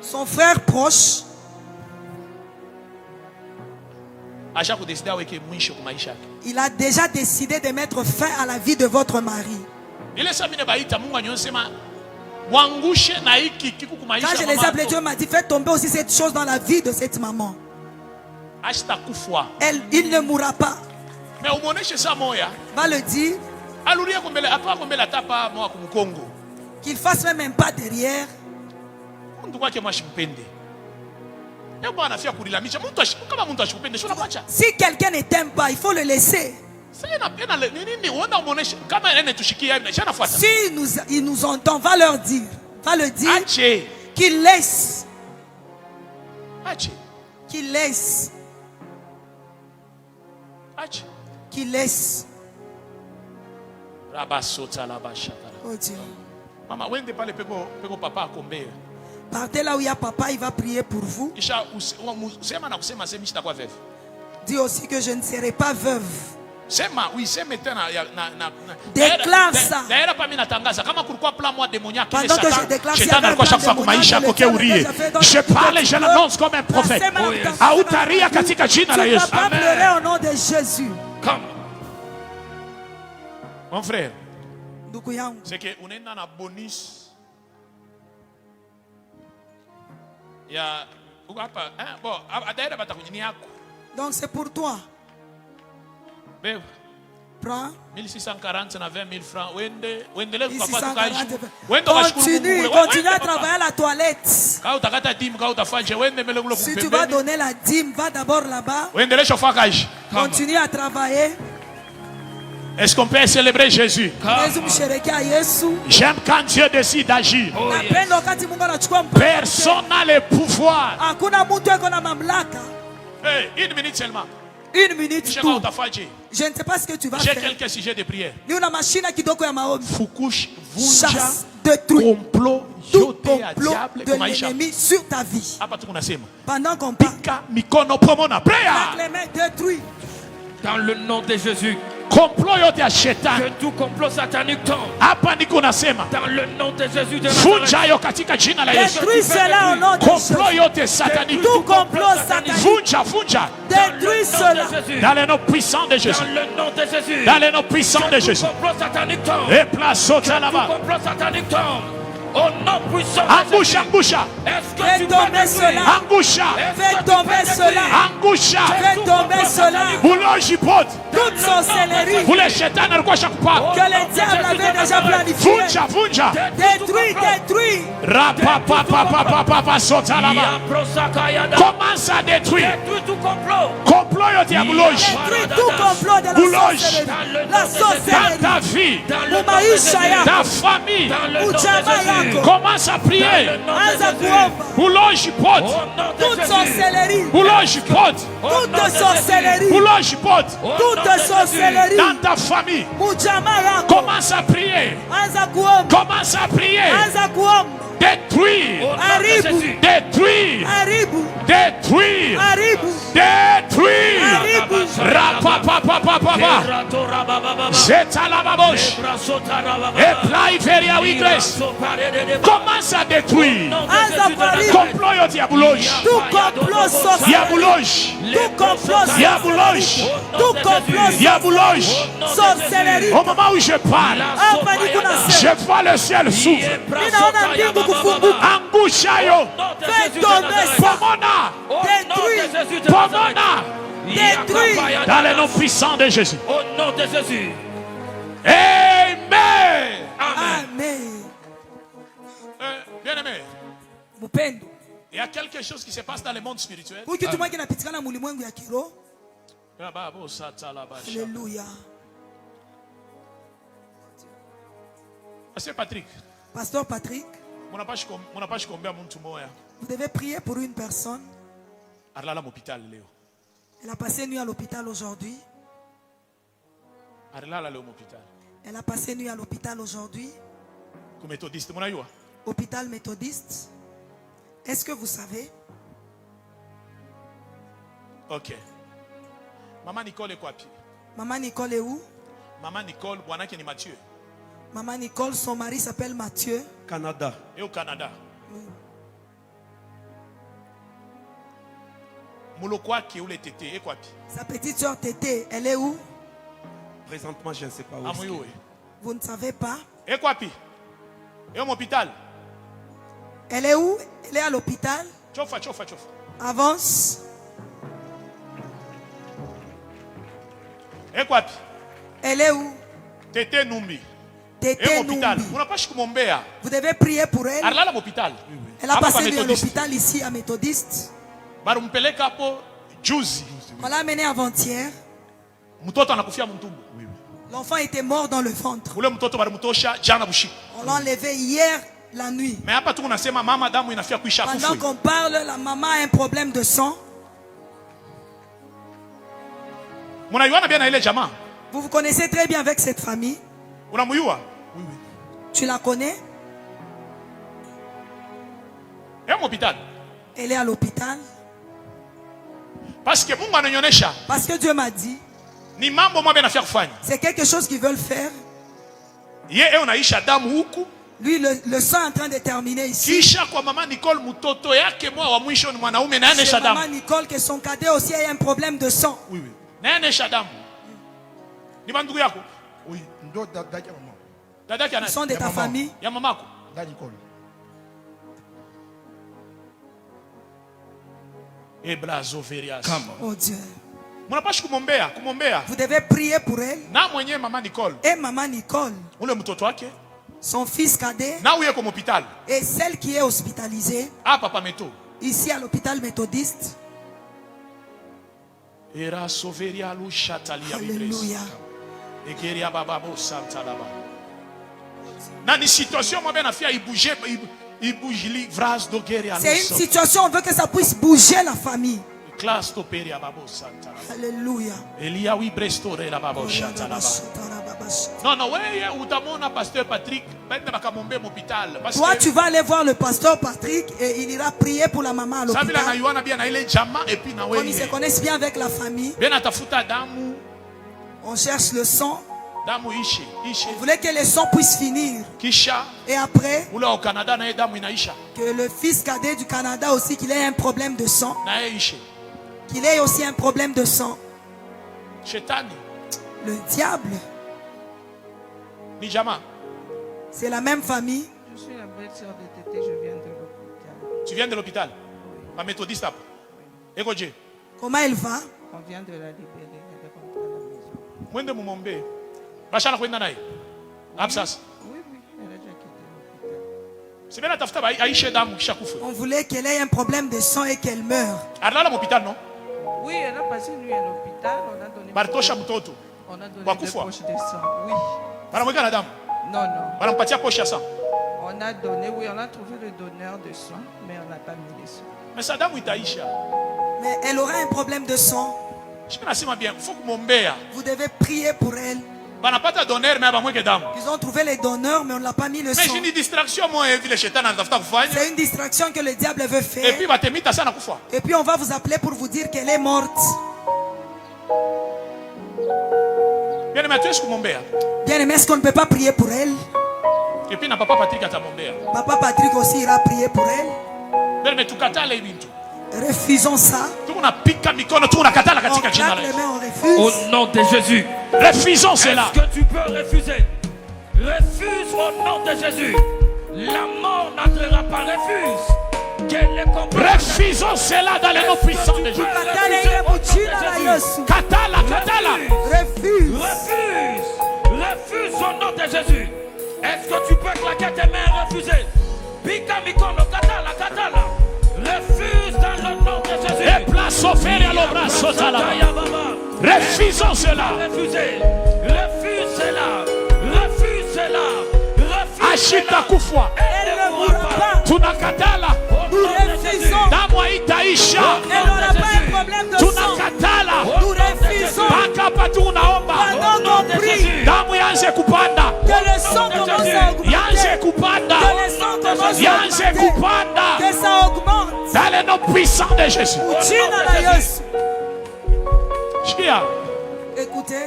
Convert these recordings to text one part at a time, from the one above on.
Son frère proche il a déjà décidé de mettre fin à la vie de votre mari. Quand je les appelais, Dieu m'a dit, faites tomber aussi cette chose dans la vie de cette maman. Il ne mourra pas. Va le dire. Qu'il fasse même un pas derrière. Si quelqu'un ne t'aime pas, il faut le laisser. Si il nous entend, va leur dire. Va le dire qu'il laisse. Qu'il laisse. Qu'il laisse. Oh Dieu. Partez là où il y a papa, il va prier pour vous. Dis aussi que je ne serai pas veuve. Déclare ça. Pendant que je déclare ça, je parle et je l'annonce comme un prophète. Tu ne vas pas pleurer au nom de Jésus. Mon frère, c'est que on est dans un bonus. Donc c'est pour toi. Prends 1640 na 20 000 francs. Continue à travailler à la toilette. Si tu vas donner la dîme, va d'abord là-bas. Continue à travailler. Est-ce qu'on peut célébrer Jésus? J'aime quand Dieu décide d'agir. Personne n'a le pouvoir. Hey, une minute seulement. Une minute. Je ne sais pas ce que tu vas faire. J'ai quelques sujets de prière. Chasse, détruit tout complot de l'ennemi sur ta vie. Pendant qu'on parle, les mains détruites. Dans le nom de Jésus. Que tout complot satanique tombe. Dans le nom de Jésus de détruis cela au nom de Jésus. Tout complot satanique. Détruis cela. Dans le nom puissant de Jésus. Dans le nom de Jésus. Dans le nom puissant de Jésus. Tout complot satanique tombe. Et place au là-bas. Tout complot satanique tombe. Au nom puissant de Jésus. Angusha. Est-ce que tu tomber cela? Angusha. Fais tomber cela. Angusha. Fais tomber cela. Toute sorcellerie que le diable avait déjà planifié. Détruis, détruis. Commence à détruire. Détruis tout complot. Détruis tout complot de la sorcellerie. La sorcellerie. Dans ta vie. Ta famille. Commence à prier. Toute sorcellerie. Toute sorcellerie. Toute sorcellerie. Dans ta famille. Commence à prier. Commence à prier. Détruire. Détruire. Détruire. Détruire. Rapapapapapa. C'est à la baboche. Et plaïveria wigles. Commence à détruire. Complot diabologe. Tout complot sorcellerie. Diabologe. Tout complot diabologe. Tout complot diabologe. Sorcellerie. Au moment où je parle, je vois le ciel s'ouvre. Angushayo. Fais tomber Pomona. Détruis. Pomona. Détruis. Dans le nom puissant de Jésus. Au nom de Jésus. Amen. Amen. Bien-aimé. Mupendo. Il y a quelque chose qui se passe dans le monde spirituel. Alléluia. Pasteur Patrick, vous devez prier pour une personne. Elle a passé nuit à l'hôpital aujourd'hui. Elle a passé nuit à l'hôpital aujourd'hui. Hôpital méthodiste. Est-ce que vous savez? Ok. Maman Nicole est quoi? Maman Nicole est où? Maman Nicole, Boanaki ni Mathieu. Maman Nicole, son mari s'appelle Mathieu. Canada. Et au Canada. Oui. Sa petite soeur Tété, elle est où? Présentement, je ne sais pas où. Vous ne savez pas? Elle est au hôpital. Elle est où? Elle est à l'hôpital. Avance. Elle est où? Tété Numbi. Tété Numbi. Vous devez prier pour elle. Elle a passé à l'hôpital ici à Méthodiste. On l'a amenée avant-hier. L'enfant était mort dans le ventre. On l'a enlevé hier la nuit. Pendant qu'on parle, la maman a un problème de sang. Vous vous connaissez très bien avec cette famille. Tu la connais? Elle est à l'hôpital. Parce que Dieu m'a dit, c'est quelque chose qu'ils veulent faire. Lui, le sang est en train de terminer ici. C'est maman Nicole que son cadet aussi a un problème de sang. Ils sont de ta famille. Oh Dieu. Vous devez prier pour elle. Et maman Nicole, son fils cadet, et celle qui est hospitalisée ici à l'hôpital méthodiste. Alléluia. C'est une situation, on veut que ça puisse bouger la famille. Alléluia. Toi, tu vas aller voir le pasteur Patrick et il ira prier pour la maman à l'hôpital. Comme ils se connaissent bien avec la famille, on cherche le sang. On voulait que le sang puisse finir. Et après, que le fils cadet du Canada aussi, qu'il ait un problème de sang. Qu'il ait aussi un problème de sang. Le diable. C'est la même famille. Je suis la belle-sœur de Tété, je viens de l'hôpital. Tu viens de l'hôpital? À Méthodiste. Comment elle va? On vient de la libérer, elle est rentrée à la maison. Oui, oui, elle a déjà quitté l'hôpital. On voulait qu'elle ait un problème de sang et qu'elle meure. Oui, elle a passé une nuit à l'hôpital. On a donné des poches de sang. Oui. Non, non. On a donné, oui, on a trouvé le donneur de sang, mais on n'a pas mis les sang. Mais elle aura un problème de sang. Vous devez prier pour elle. Ils ont trouvé les donneurs, mais on ne l'a pas mis le sang. C'est une distraction que le diable veut faire. Et puis on va vous appeler pour vous dire qu'elle est morte. Bien-aimé, est-ce qu'on ne peut pas prier pour elle? Papa Patrick aussi ira prier pour elle. Refusons ça. On claque les mains, on refuse. Au nom de Jésus. Refusons cela. Est-ce que tu peux refuser? Refuse au nom de Jésus. La mort n'entrera pas. Refuse. Refusons cela dans les noms puissants de Jésus. Refuse. Refuse au nom de Jésus. Est-ce que tu peux claquer tes mains et refuser? Pika mikono katala katala. Refuse dans le nom de Jésus. Refusons cela. Refuse cela. Refuse cela. Ashita kufwa. Elle ne mourra pas. Tunakatala. Nous refusons. Damu haitaisha. Elle n'aura pas un problème de sang. Tunakatala. Nous refusons. Mpaka hapa tunaomba. Pendant qu'on prie. Damu yanze kupanda. Que le sang commence à augmenter. Yanze kupanda. Que le sang commence à yanze augmenter. kupanda. Que ça augmente. Dans les noms puissants de Jésus. Écoutez.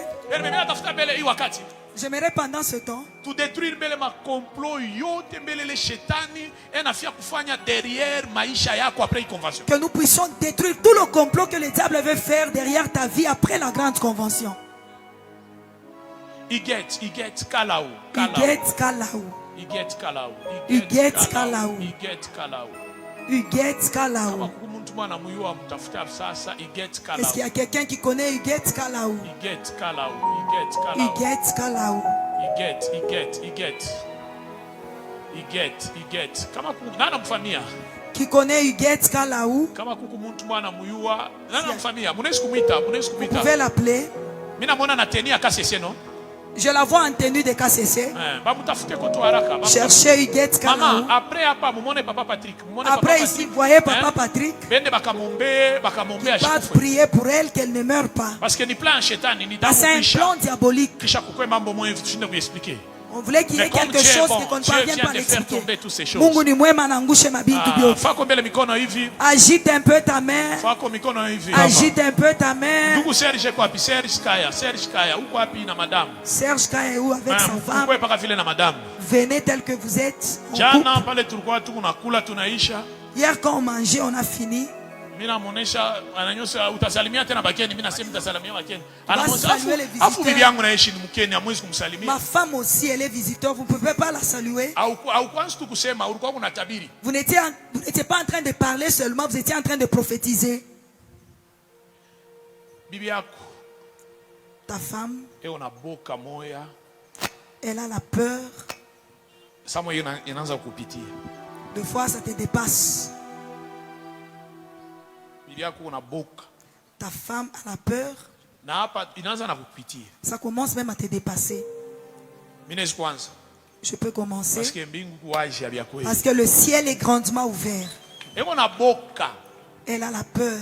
J'aimerais pendant ce temps tu détruire mbele makomplo yote mbele le shetani enafia kufanya derrière maisha yako après une convention. Que nous puissions détruire tout le complot que le diable veut faire derrière ta vie après la grande convention. Iget kalau. Iget kalau. Iget kalau. Iget kalau. Iget kalau. Uget kalau. Est-ce qu'il y a quelqu'un qui connaît Uget kalau? Iget kalau. Uget kalau. Iget. Kama nana mfamia. Qui connaît Uget kalau? Kama kuku muntu mwana muyua. Nana mfamia. Munesi kumita. Vous pouvez l'appeler. Mina mona na teni akasese no. Je la vois en tenue de KCC. Cherchez Uget kalau. Maman, après ici, voyez Papa Patrick. Va prier pour elle qu'elle ne meure pas. Parce que c'est un plan diabolique. On voulait qu'il y ait quelque chose qu'on ne parvient pas à l'expliquer. Agite un peu ta main. Agite un peu ta main. Serge Kaya est où avec sa femme? Venez tel que vous êtes. Hier quand on mangeait, on a fini. Ma femme aussi, elle est visiteur. Vous ne pouvez pas la saluer. Vous n'étiez pas en train de parler seulement, vous étiez en train de prophétiser. Ta femme, elle a la peur. Des fois, ça te dépasse. Ta femme a la peur. Ça commence même à te dépasser. Je peux commencer. Parce que le ciel est grandement ouvert. Elle a la peur.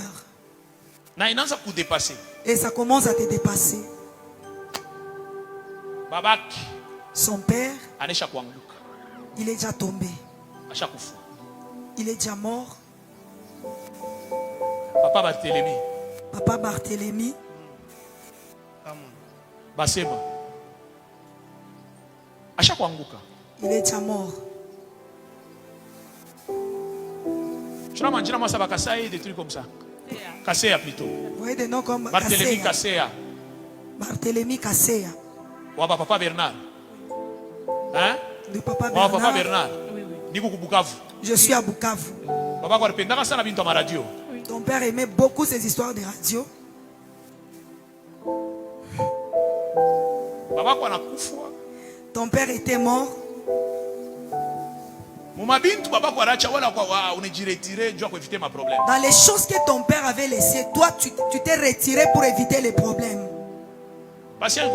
Et ça commence à te dépasser. Son père, il est déjà tombé. Il est déjà mort. Papa Barthélemy. Papa Barthélemy. Basema. Il est déjà mort. Des trucs comme ça. Kasseya plutôt. Vous voyez des noms comme Barthélemy Kasseya. Barthélemy Kasseya. Waba Papa Bernard. Hein? De Papa Waba Bernard. Papa Bernard. Niku Bukavu. Je suis à Bukavu. Papa kwa pendaka sana bintu ma radio. Ton père aimait beaucoup ces histoires de radio. Ton père était mort. Dans les choses que ton père avait laissées, toi tu t'es retiré pour éviter les problèmes. Patient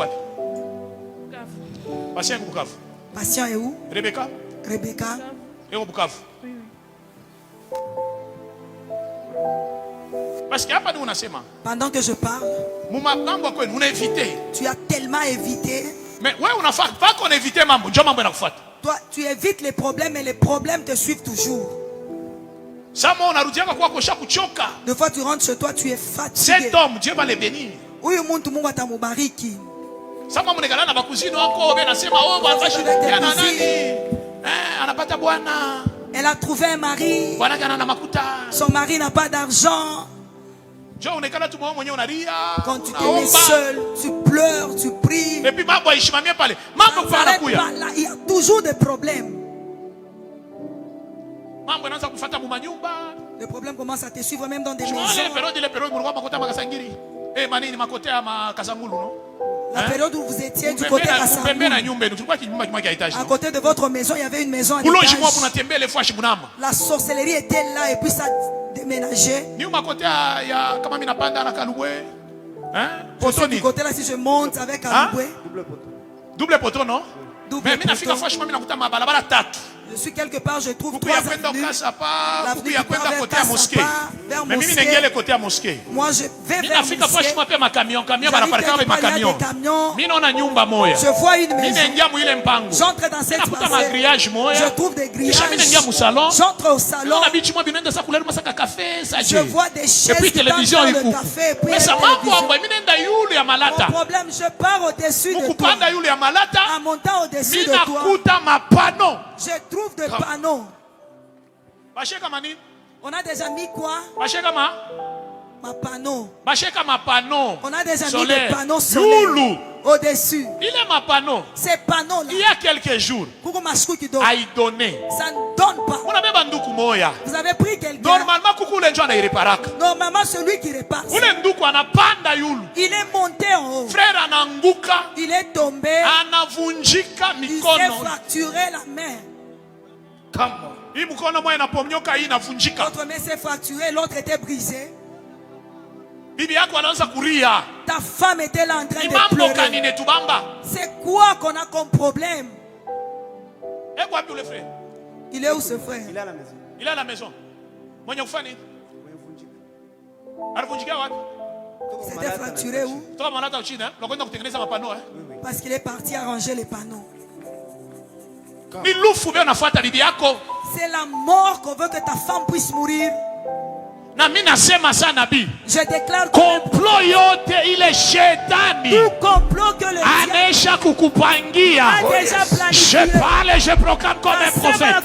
est où? Rebecca. Et au Bukavu. Parce que pendant que je parle, tu as tellement évité. Mais ouais, on a pas qu'on évite mambo. Toi, tu évites les problèmes et les problèmes te suivent toujours. Des fois, tu rentres chez toi, tu es fatigué. Cet homme, Dieu va le bénir. Elle a trouvé un mari. Son mari n'a pas d'argent. Quand tu te mets seul, tu pleures, tu pries. Et puis, il y a toujours des problèmes. Les problèmes commencent à te suivre même dans des maisons. La période où vous étiez du côté Kassamboulou, à côté de votre maison, il y avait une maison à l'étage. La sorcellerie était là et puis ça a déménagé. Du côté là, si je monte avec Kaloué. Double poteau, non? Double poteau. Je suis quelque part, je trouve Kuku trois ya kwenda avenues. Kasapa, L'avenue kuku ya qui part kwenda vers côté ya mosquée. Kasapa, vers Mais mimi mosquée. nengele côté ya mosquée. Moi, je vais Mimi vers nafika mosquée. poche mape makamion, camion J'arrive banaparika quelque avec part, il y a makamion. des camions. Mimi naona nyumba moya. Je vois une Mimi maison. naingia mwile mpango. J'entre dans cette Nakuta magrillage maison. moya. Je trouve des grillages. Kisha mimi naingia mu salon. J'entre au salon. Naona bichi mwa binaenda sa kulala masaka café, ça Je vois des chaises et puis qui télévision tendent dans ikuku. le café. Puis Mais il y a ça la mambo télévision. ambo mimi nenda yule ya Mon malata. problème, je pars au-dessus de toi. Mukupanda yule ya malata. En montant au-dessus Mimi de toi, nakuta mapano. je trouve des panneaux. Basheka mani? On a déjà mis quoi? Basheka ma? Ma panneau. Basheka mapano. On a déjà mis Solaire. des panneaux solaires Lulu. au-dessus. Il est ma panneau. Ces panneaux-là, Il y a quelques jours, Coucou Mashkou qui donne. à y donner. Ça ne donne pas. On a même nduku moya. Vous avez pris quelqu'un. Normalement, kuku ule njoo anaireparaka. Normalement, celui qui répare, Ule nduku anapanda yulu. il est monté en haut. Frère ananguka, Il est tombé. anavunjika Il s'est mikono. fracturé la main. Kama. Hii mkono moja inapomnyoka, hii inavunjika. L'autre main s'est fracturée, l'autre était brisée. Bibi yako anaanza kuria. Ta femme était là en train Ni de mambo pleurer. kanine tubamba. C'est quoi qu'on a comme problème? Eh, wapi ule frère? Il est où ce frère? Il est à la maison. Il est à la maison. Mwenye kufanya nini? Alivunjika wapi? C'était fracturé où? Toka mwanata uchini, unakwenda kutengeneza mapano Parce qu'il est parti arranger les panneaux. Ni lufu vile unafuata bibi yako. C'est la mort qu'on veut que ta femme puisse mourir. Na mimi nasema sana nabii. Je déclare que Complot yote ile shetani tout complot que le diable anesha kukupangia. a déjà planifié. Je parle, je proclame comme un prophète.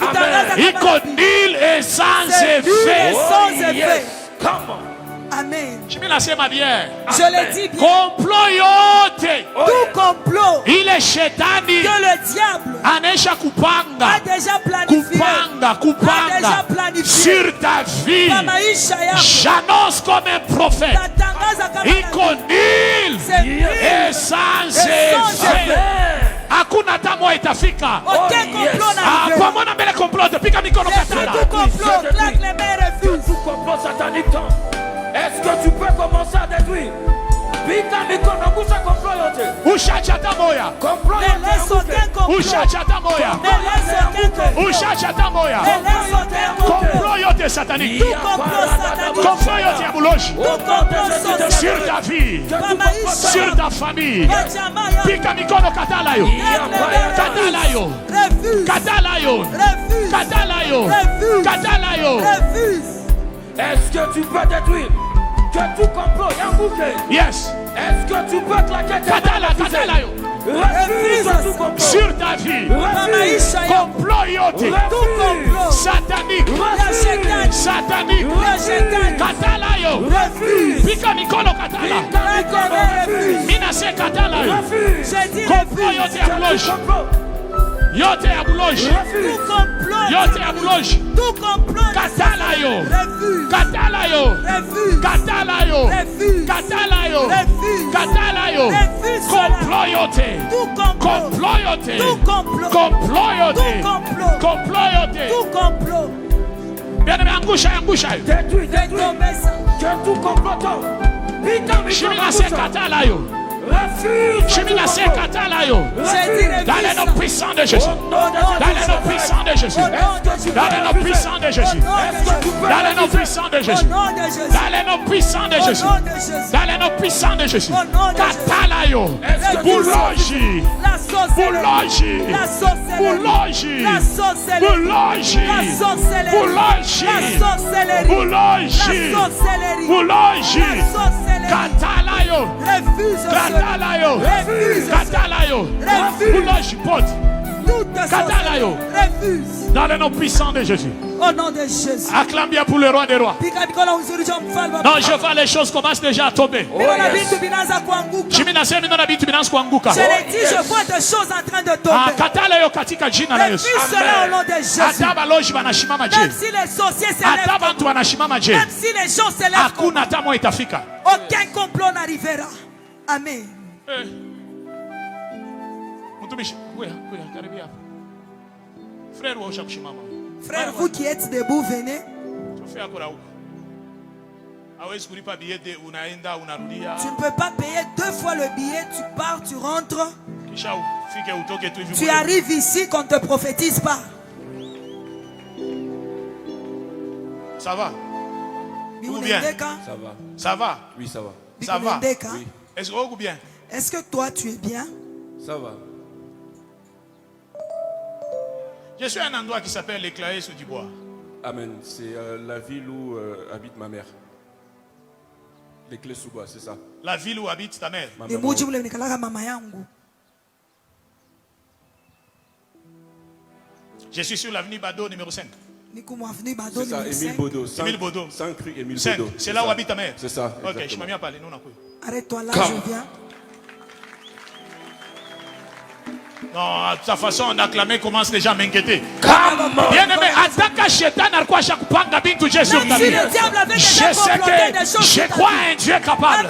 Iko nil et sans C'est nul et effet. sans effet. Come on. Amen. Je me nasema bien. Je le dis bien. Complot yote Tout complot ile shetani que le diable anesha a kupanga. déjà planifié. A déjà planifié. Sur ta vie. Kwa maisha yako. J'annonce comme un prophète. Tatangaza kama Iko nil C'est nul et sans et sans effet. effet. Hakuna hata moja itafika. Aucun complot n'arrive. Pamoja mbele complot, piga mikono katana. Tout complot, claque les mains et refuse. Tout complot satanique. Est-ce que tu peux commencer à détruire? Pika mikono gusa complot yote. Ushacha hata moja. Complot Ne laisse aucun complot. Ushacha hata moja. Ne laisse aucun complot. Ushacha hata moja. Ne laisse aucun complot. Complot yote satanique. Tout complot satanique. Complot yote ya buloshi. Tout complot social. Sur ta vie. Kwa maisha Sur yako. ta famille. Kwa jamaa yako. Pika mikono katala yo. Katala yo. Refuse. Katala yo. Refuse. Katala yo. Refuse. Katala yo. Refuse. Est-ce que tu peux détruire? Que tout complot yambouke. Yes. Est-ce que tu peux claquer tes Katala, mains? katala yo. Refuse tout complot. Sur ta vie. Kwa maisha yako. Complot yote. Tout complot. Satanique. Ya shetani. Satanique. Ya shetani. Katala yo. Refuse. Pika mikono katala. Claque les mains, refuse. Mina se katala yo. J'ai dit Complot yote ya buloshi. Yote ya buloshi. tout complot. Yote ya buloshi. Tout complot. Katala yo. Refuse. Katala yo. Refuse. Katala yo. Refuse. Katala yo. Refuse. Katala yo. Refuse cela. Complot yote. Tout complot. Complot yote. Tout complot. Complot yote. Tout complot. Complot yote. Tout complot. Bien aimé, angusha yo. Détruis, détruis. Tomber ça. Que tout complot. Pika Shimina mikono se gusa. katala yo. Refuse. Shimina se katala yo. J'ai dit Dans le nom refuse. puissant de Jésus. Dans le nom puissant de Jésus. Au nom de Jésus. Dans le nom puissant de Jésus. Au nom de Jésus. Dans le nom puissant de Au Jésus. nom de Jésus. Dans le nom puissant de Au Jésus. nom de Jésus. Dans le nom puissant de Jésus. Au nom de Jésus. Katala yo. Boulogi. La sorcellerie. Boulogi. La sorcellerie. Boulogi. La sorcellerie. Boulogi. La sorcellerie. Boulogi. La sorcellerie. Boulogi. La sorcellerie. Boulogi. La sorcellerie. Katala yo. Refuse cela. Katala yo. Refuse cela. Katala yo. Refuse. Boulogi pot. Toute Katala yo. sorcellerie. Refuse. Dans le nom puissant de Jésus. Au nom de Jésus. Acclame bien pour le roi des rois. Pika mikono uzuri cha mfalme. Non, je vois les choses commencent déjà à tomber. Ninaona vitu vinaanza kuanguka. Jimi nasema ninaona vitu vinaanza kuanguka. Je l'ai dit, je vois des choses en train de tomber. Katala yo katika jina la Yesu. Refuse cela au nom de Jésus. Hata baloji wanashimama Même je. si les sorciers Hata s'élèvent, bantu wanashimama je. même si les gens s'élèvent, Hakuna hata moja itafika. aucun complot n'arrivera. Amen. Mtumishi, kuya karibia hapa. Frère wa ushakushimama. Frère, vous qui êtes debout, venez. Tofea kura huko. Hawezi kulipa billet unaenda unarudia. Tu ne peux pas payer 2 fois le billet, tu pars, tu rentres. Kisha ufike utoke tu hivi. Tu arrives ici qu'on ne te prophétise pas. Ça va? Ou bien? Ça va. Ça va? Oui, ça va. Ça va? Oui. Est-ce que bien? Est-ce que toi tu es bien? Ça va. Je suis à un endroit qui s'appelle les Claës sous du bois. Amen. C'est la ville où habite ma mère. Les Clés sous bois, c'est ça. La ville où habite ta mère. Ma maman. Je suis sur l'avenue Bado numéro 5. C'est ça, Émile Bodo. 5 rue Émile Bodo. C'est là où habite ta mère. C'est ça. Ok, je m'en viens parler. Nous, on a quoi? Arrête-toi là, je viens. Non, de toute façon, on a clamé, commence déjà à m'inquiéter. Bien aimé, attaque à Chétan, à quoi chaque panga bintou Jésus. Je sais que je crois un Dieu capable.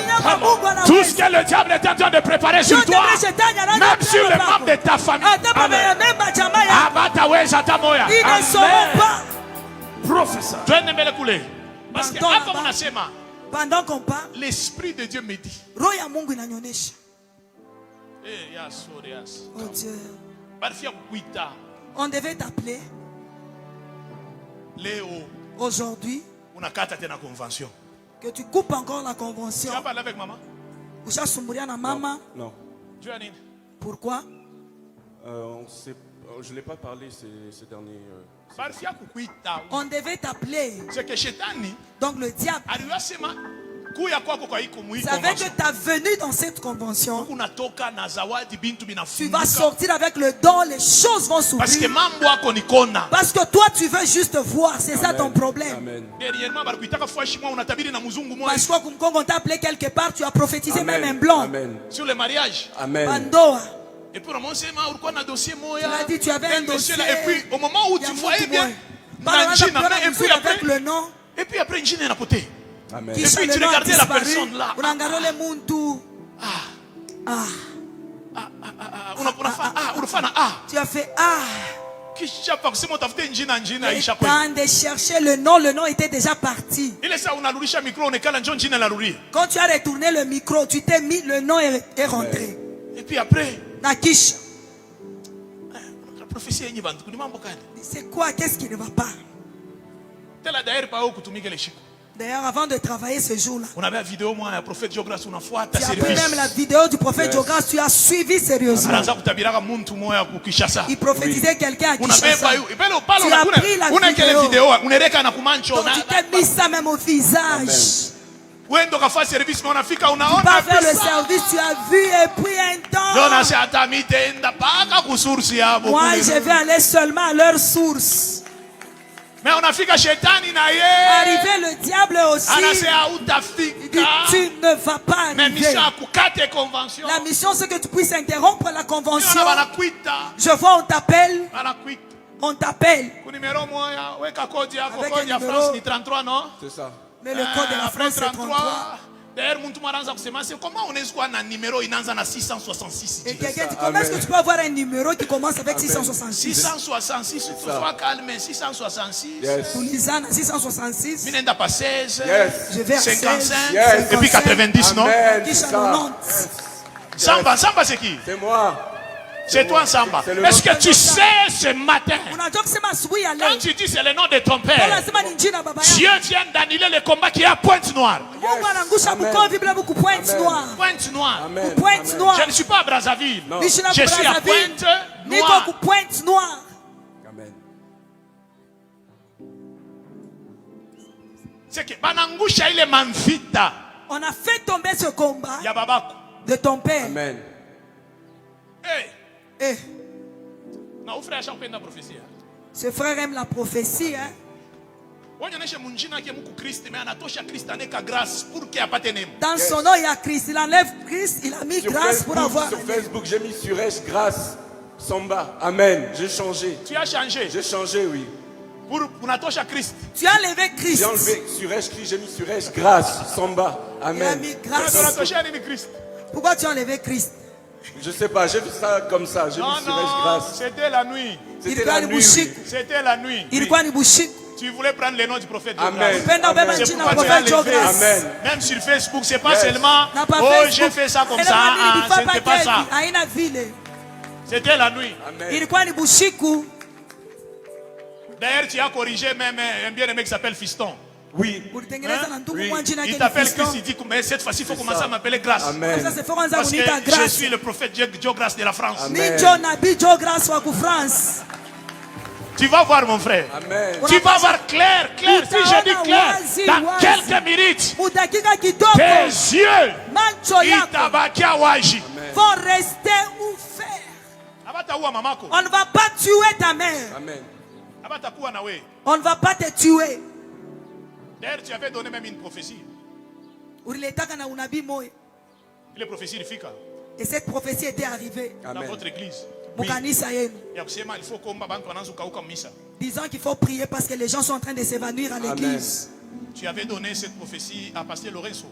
Tout ce que le diable est en train de préparer sur toi, même sur les membres de ta famille. Ils ne sauront pas. Professeur. Parce que pendant qu'on parle, l'Esprit de Dieu me dit. Oh Dieu. On devait t'appeler aujourd'hui que tu coupes encore la convention. Tu vas parler avec maman? Non. Pourquoi? Je ne l'ai pas parlé ces derniers... On devait t'appeler. Donc le diable savait que ta venue dans cette convention, tu vas sortir avec le don, les choses vont s'ouvrir. Parce que toi tu veux juste voir, c'est ça ton problème. Amen. Parce que quand on t'a appelé quelque part, tu as prophétisé même un blanc. Amen. Sur le mariage. Amen. Pandoa. Et puis, Tu as dit, tu avais un dossier. Et puis, au moment où tu voyais bien, et puis après, Njine n'a côté. Amen. Et puis, tu regardais la personne là. Tu as fait le temps de chercher le nom était déjà parti. Quand tu as retourné le micro, tu t'es mis, le nom est rentré. Et puis après, Nakish, c'est quoi? Qu'est-ce qui ne va pas? D'ailleurs, avant de travailler ce jour-là, on avait la vidéo, moi, le prophète Jogras, on a foi, tu as pris même la vidéo du prophète Jogras, tu as suivi sérieusement. Il prophétisait quelqu'un à Kinshasa. Tu as pris la vidéo. Donc tu t'es mis ça même au visage. Tu vas faire le service, tu as vu et puis un temps. Moi, je vais aller seulement à leur source. Mais on a fait que arrivé le diable aussi. Il dit, tu ne vas pas arriver. La mission c'est que tu puisses interrompre la convention. Je vois on t'appelle. On t'appelle. Avec un numéro. C'est ça. Mais le code de la France c'est 33. D'ailleurs, comment on est un numéro il a 666. Et quelqu'un dit comment est-ce que tu peux avoir un numéro qui commence avec 666? 666, tu sois calme, 666. Pour Lisana, 666. Minenda pas 16. Je vais à 55. Et puis 90, non? Samba c'est qui? C'est moi. C'est toi, Samba. Est-ce que tu sais ce matin, quand tu dis c'est le nom de ton père, Dieu vient d'annuler le combat qui est à Pointe-Noire. Pointe-Noire. Je ne suis pas à Brazzaville. Je suis à Pointe-Noire. Amen. C'est que Banangusha il est manfita. On a fait tomber ce combat de ton père. Amen. Ce frère aime la prophétie. Hein? Dans son nom, il y a Christ. Il enlève Christ. Il a mis grâce pour avoir. Sur Facebook, j'ai mis Suresh grâce. Samba. Amen. J'ai changé. Tu as changé. J'ai changé, oui. Pour Natosha Christ. Tu as enlevé Christ. J'ai enlevé Suresh Christ. J'ai mis Suresh grâce. Samba. Amen. Il a mis grâce. Pourquoi tu as enlevé Christ? Je sais pas, j'ai vu ça comme ça. J'ai mis Suresh grâce. C'était la nuit. C'était la nuit. C'était la nuit. Tu voulais prendre le nom du prophète. Amen. Amen. Même sur Facebook, c'est pas seulement oh j'ai fait ça comme ça. C'était pas ça. C'était la nuit. Amen. D'ailleurs, tu as corrigé même un bien-aimé qui s'appelle Fiston. Oui. Hein? Oui. Il t'appelle Christ, il dit mais cette fois-ci il faut commencer à m'appeler Grâce. Amen. Parce que je suis le prophète Joe Grâce de la France. Amen. Tu vas voir mon frère. Amen. Tu vas voir clair. Si je dis clair, dans quelques minutes, tes yeux vont rester ouverts. On ne va pas tuer ta mère. Amen. On ne va pas te tuer. D'ailleurs, tu avais donné même une prophétie. Et cette prophétie était arrivée dans votre église. Oui. Disant qu'il faut prier parce que les gens sont en train de s'évanouir à l'église. Tu avais donné cette prophétie à pasteur Lorenzo.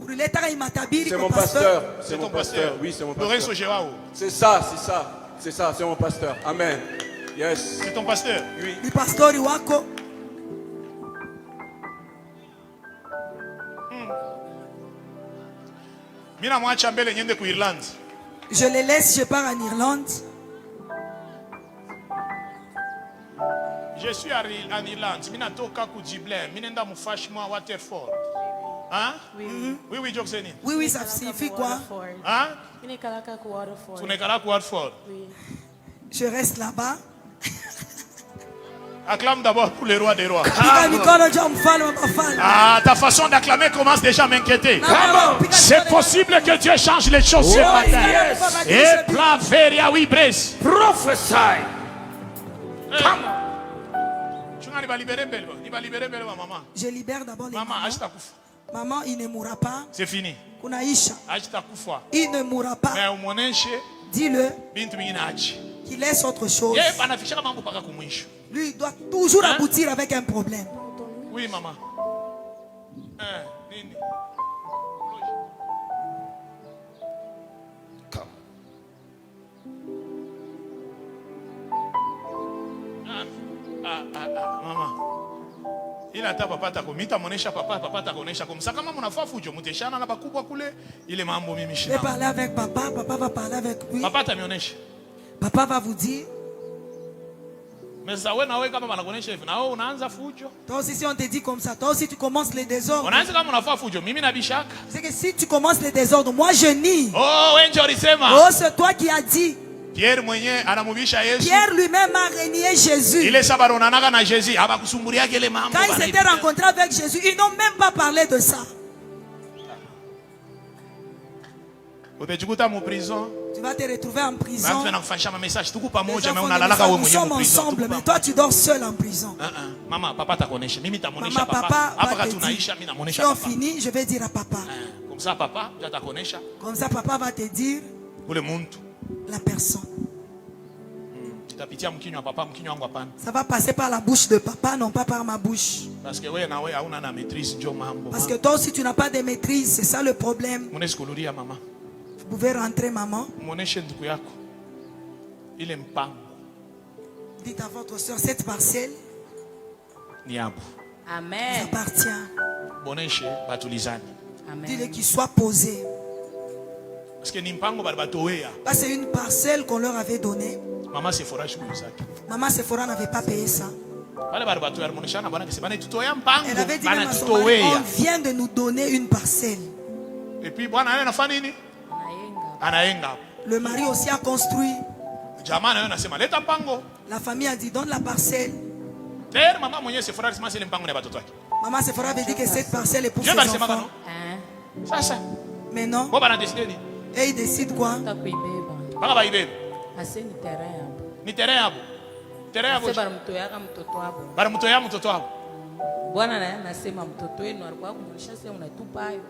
C'est mon pasteur. C'est mon pasteur. Oui, c'est mon pasteur. Lorenzo Joao. C'est ça. C'est mon pasteur. Amen. Yes. C'est ton pasteur. Oui. Le pasteur Iwako. Je les laisse, je pars en Irlande. Je suis en Irlande. Hein? Oui, Jokseni. Oui, ça signifie quoi? Hein? Je reste là-bas. Acclame d'abord pour le roi des rois. Ah, ta façon d'acclamer commence déjà à m'inquiéter. C'est possible que Dieu change les choses ce matin. Et plaveria oui bres. Prophesy. Je libère d'abord les mamans. Maman, il ne mourra pas. C'est fini. Il ne mourra pas. Dis-le qu'il laisse autre chose. Lui, il doit toujours aboutir avec un problème. Oui, maman. Maman. Il a ta papa takomita monesha papa takonesha comme ça kama mnafaa fujo muteshana na bakubwa kule ile mambo mimi shina. Je vais parler avec papa va parler avec lui. Papa tamionesha. Papa va vous dire. Mais ça ouais na wewe kama banakonesha hivi na wewe unaanza fujo. Toi aussi si on te dit comme ça, toi aussi tu commences les désordres. Unaanza kama unafaa fujo mimi na bishaka. C'est que si tu commences les désordres, moi je nie. Oh, wewe ndio ulisema. Oh, c'est toi qui as dit. Pierre lui-même a renié Jésus. Quand il s'était rencontré avec Jésus, ils n'ont même pas parlé de ça. Tu vas te retrouver en prison. Nous sommes ensemble, mais toi tu dors seul en prison. Maman, papa t'a connaît. Maman, papa va te dire. Si on finit, je vais dire à papa. Comme ça, papa, je te connais. Comme ça, papa va te dire la personne. Ça va passer par la bouche de papa, non pas par ma bouche. Parce que toi aussi tu n'as pas de maîtrise, c'est ça le problème. Vous pouvez rentrer, maman. Dites à votre soeur, cette parcelle Amen. appartient. Amen. Dis-le qu'il soit posé. Parce que c'est une parcelle qu'on leur avait donnée. Maman Sephora n'avait pas payé ça. Elle avait dit même à son mari, on vient de nous donner une parcelle. Et puis, le mari aussi a construit. La famille a dit, donne la parcelle. Maman Sephora avait dit que cette parcelle est pour ses enfants. Mais non. Et il décide quoi? Ni terrain hapo. Terrain hapo. Baramutoya mtoto hapo. Bwana naye anasema mtoto wenu alikuwa kumlisha sema unatupa hayo.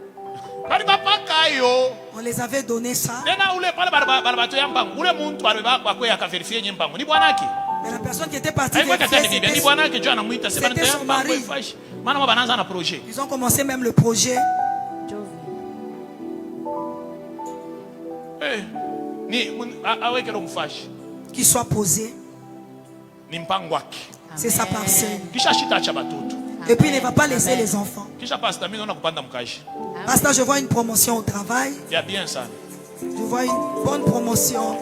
Bali bapaka hayo. On les avait donné ça. Tena ule pale barabatoya mpango. Ule muntu alibaba kwa kwea akaverifie nye mpango. Ni bwanake. Mais la personne qui était partie ni bwanake jo anamuita sema nitaya mpango ifashi. Maana banaanza na projet. Ils ont commencé même le projet. Ni aweke lo mfashi. Qu'il soit posé. C'est sa parcelle. Et puis il ne va pas laisser les enfants. Pasteur, je vois une promotion au travail. Je vois une bonne promotion.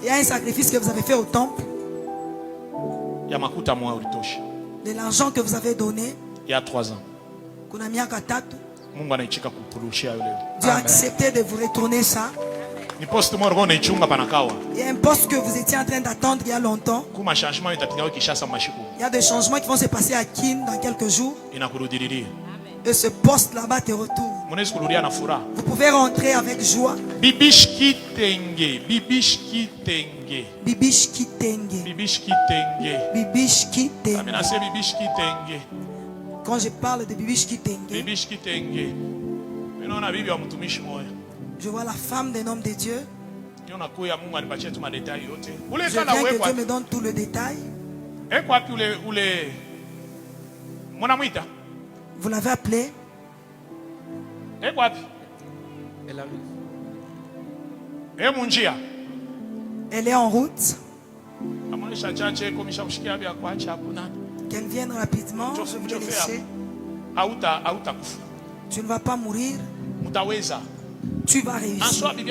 Il y a un sacrifice que vous avez fait au temple. de l'argent que vous avez donné. Il y a 3 ans. Dieu a accepté de vous retourner ça. Il y a un poste que vous étiez en train d'attendre il y a longtemps. Il y a des changements qui vont se passer à Kin dans quelques jours. Et ce poste là-bas te retourne. Vous pouvez rentrer avec joie. Bibish kitenge. Bibish kitenge. Bibish kitenge. Bibish kitenge. Bibish kitenge. Amina c'est bibish kitenge. Quand je parle de bibish kitenge, bibish kitenge. Je vois la femme d'un homme de Dieu. Je veux que Dieu me donne tout le détail. Vous l'avez appelé? Elle arrive. Elle est en route. Qu'elle vienne rapidement. Je vais laisser. Tu ne vas pas mourir. Tu vas réussir. La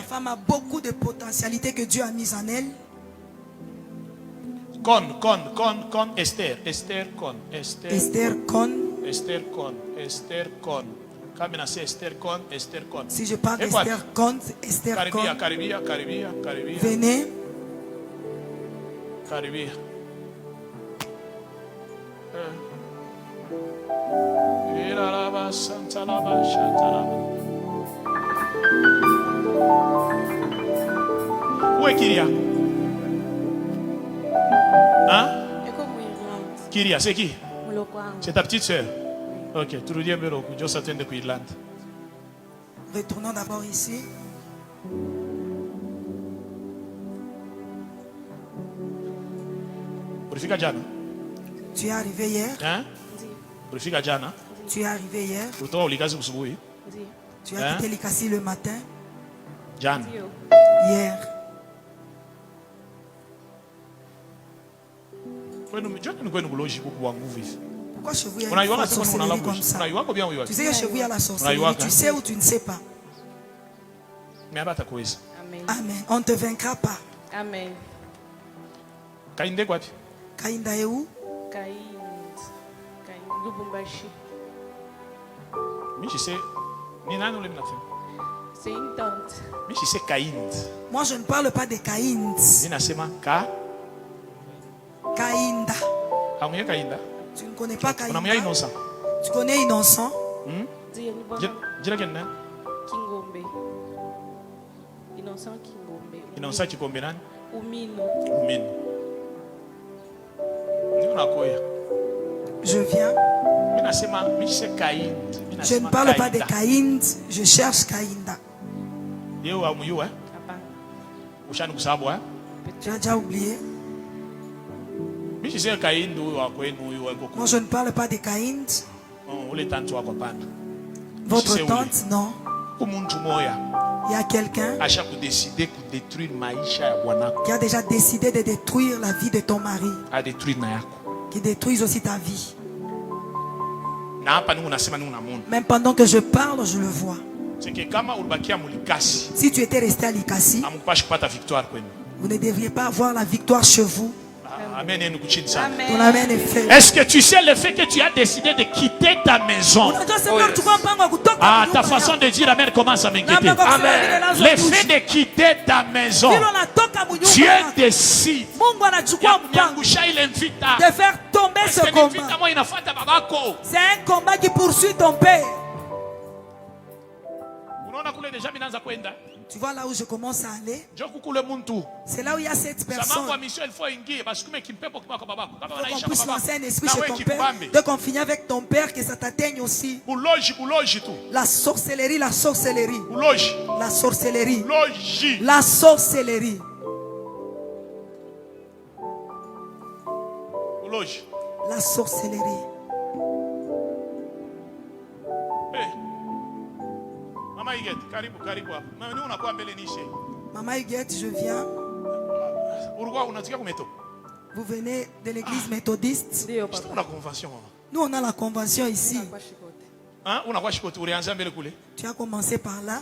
femme a beaucoup de potentialités que Dieu a mises en elle. Esther. Esther Con. Si je parle d'Esther Con, Esther Con. Venez. Où est Kyria? Hein? Kyria, c'est qui? C'est ta petite soeur? Ok, tu dis bien, je s'attends de Irlande. Retournons d'abord ici. Tu es arrivé hier? Hein? Tu es arrivé hier? Tu as quitté Likasi le matin? Hier. Pourquoi chez vous il y a une forte sorcellerie comme ça? Tu sais que chez vous il y a la sorcellerie. Tu sais ou tu ne sais pas? Amen. On ne te vaincra pas. Amen. Kainda est où? C'est une tante. Moi je ne parle pas de Kaïnd. Kainda. Tu ne connais pas Kainda. Tu connais Innocent? Innocent Kingombe. Umino. Je viens. Je ne parle pas de Kaïnd, je cherche Kaïnda. Tu as déjà oublié? Moi je ne parle pas de Kaïnd. Votre tante, non. Il y a quelqu'un qui a déjà décidé de détruire la vie de ton mari. Qui détruise aussi ta vie. Même pendant que je parle, je le vois. Si tu étais resté à Likasi, vous ne devriez pas avoir la victoire chez vous. Amen. Ton amen est fait. Est-ce que tu sais le fait que tu as décidé de quitter ta maison? Ah, ta façon de dire amen commence à m'inquiéter. Le fait de quitter ta maison, Dieu décide de faire tomber ce combat. C'est un combat qui poursuit ton père. Tu vois là où je commence à aller? C'est là où il y a cette personne. Il faut qu'on puisse lancer un esprit chez ton père. Dès qu'on finit avec ton père, que ça t'atteigne aussi. La sorcellerie, la sorcellerie. La sorcellerie. La sorcellerie. La sorcellerie. Maman Huguette, je viens. Vous venez de l'église méthodiste? Nous, on a la convention ici. Tu as commencé par là?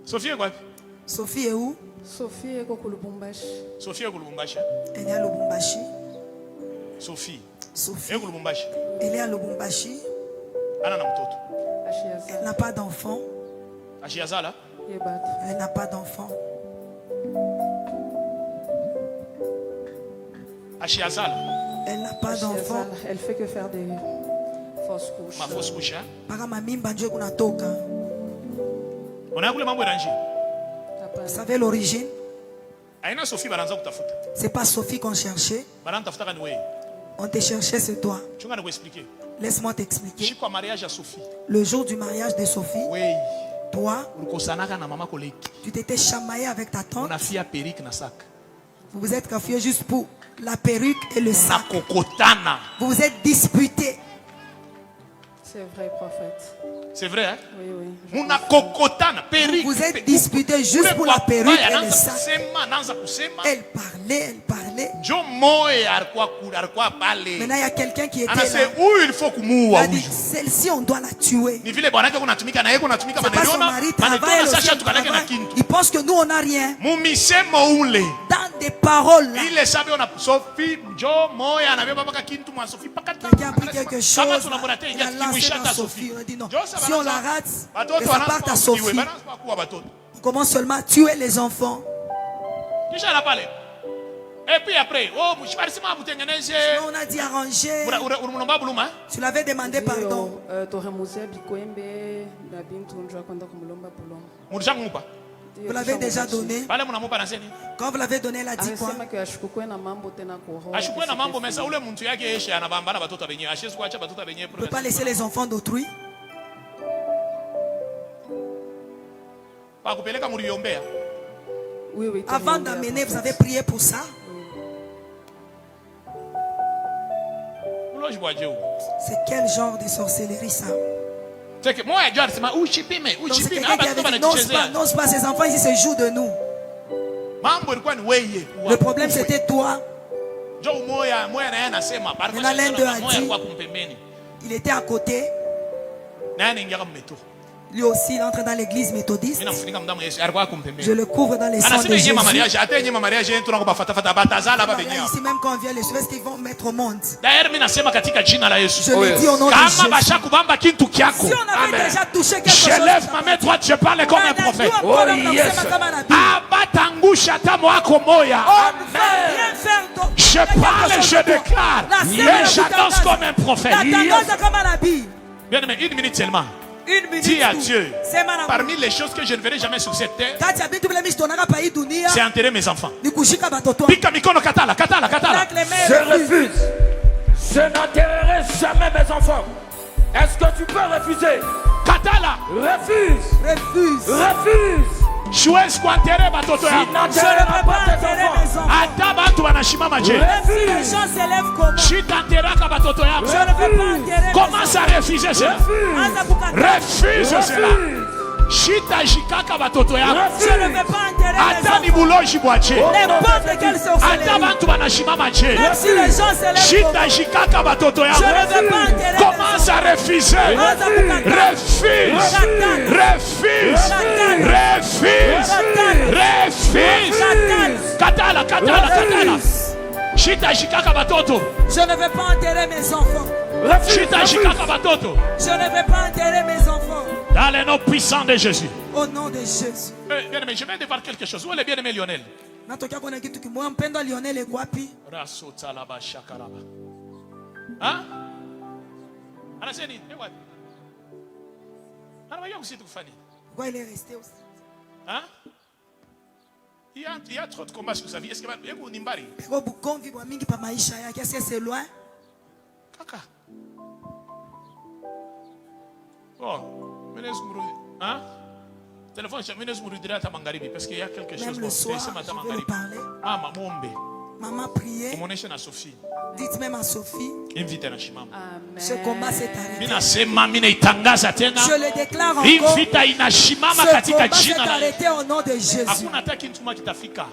Sophie est quoi? Sophie est où? Sophie est au Lubumbashi. Sophie est au Lubumbashi. Elle est à Lubumbashi. Sophie. Sophie. Elle est au Lubumbashi. Elle est à Lubumbashi. Elle n'a pas d'enfant. Elle n'a pas d'enfant. Elle n'a pas d'enfant. Elle fait que faire des fausses couches. Ma fausse couche, hein? On a voulu m'envoyer ranger. Vous savez l'origine? C'est C'est pas Sophie qu'on cherchait. On te cherchait, c'est toi. Laisse-moi t'expliquer. Le jour du mariage de Sophie, toi, tu t'étais chamaillé avec ta tante. Vous vous êtes confiés juste pour la perruque et le sac. Vous vous êtes disputés. C'est vrai, prophète. C'est vrai, hein? Oui. Vous êtes disputés juste pour la perruque et le sac. Elle parlait. Maintenant, il y a quelqu'un qui était là. Il a dit, celle-ci, on doit la tuer. C'est pas son mari travaille aussi, il pense que nous, on n'a rien. Dans des paroles, là, quelqu'un a pris quelque chose, il a lancé dans Sophie. On a dit non, si on la rate, que ça parte à Sophie. On commence seulement à tuer les enfants. Et puis après, on a dit arranger. Tu l'avais demandé pardon. Vous l'avez déjà donné. Quand vous l'avez donné, elle a dit quoi? On ne peut pas laisser les enfants d'autrui. Oui. Avant d'amener, vous avez prié pour ça? C'est quel genre de sorcellerie ça? Donc c'est quelqu'un qui avait dit n'ose pas, ces enfants ici se jouent de nous. Le problème c'était toi. Maintenant l'un d'eux a dit, il était à côté. Lui aussi, il entre dans l'église méthodiste. Je le couvre dans les sangs de Jésus. Ici, même quand on vient les choses qu'ils vont mettre au monde. Je le dis au nom de Jésus. Si on avait déjà touché quelque chose, je lève ma main droite, je parle comme un prophète. Je parle et je déclare. Et j'annonce comme un prophète. Bien aimé, une minute seulement. Dis à Dieu, parmi les choses que je ne verrai jamais sur cette terre, c'est enterrer mes enfants. Je refuse. Je n'enterrerai jamais mes enfants. Est-ce que tu peux refuser? Katala. Refuse. Je squatterai batoto ya. Je ne n'enterrerai pas tes enfants. Ata bantu banashimama je. Chitanteraka batoto ya. Commence à refuser cela. Refuse cela. Chita jikaka batoto ya. Ata ni buloji bwache. Ata bantu banashimama je. Chita jikaka batoto ya. Commence à refuser. Refuse. Katala. Chita jikaka batoto. Je ne vais pas enterrer mes enfants. Chita jikaka batoto. Je ne vais pas enterrer mes enfants. Dans le nom puissant de Jésus. Au nom de Jésus. Bien-aimé, je viens de voir quelque chose. Où est le bien-aimé Lionel? Hein? Pourquoi il est resté aussi? Hein? Il y a trop de combats sur sa vie. Est-ce que vous nimbari? Qu'est-ce que c'est loin? Kaka. Oh, hein? Téléphone, parce qu'il y a quelque chose. Même le soir, je vais lui parler. Maman priait. Dites même à Sophie. Ce combat s'est arrêté. Je le déclare encore. Ce combat s'est arrêté au nom de Jésus.